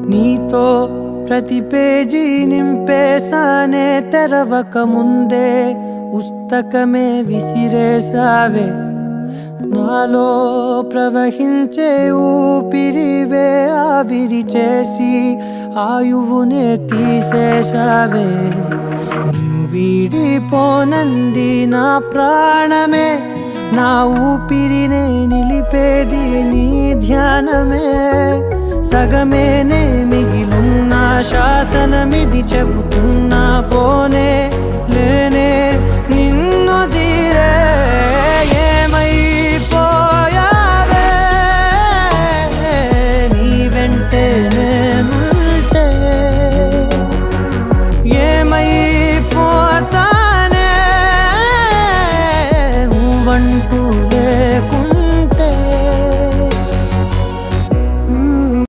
నీతో ప్రతి పేజీ నింపేసానే తెరవక ముందే పుస్తకమే విసిరేసావే నాలో ప్రవహించే ఊపిరివే ఆవిరి చేసి ఆయువునే తీసేసావే నిన్ను వీడిపోనంది నా ప్రాణమే నా ఊపిరినే నిలిపేది నీ ధ్యానమే సగమేనే మిగిలున్న శాసనమిది చెబుతున్నా పోనే లేనే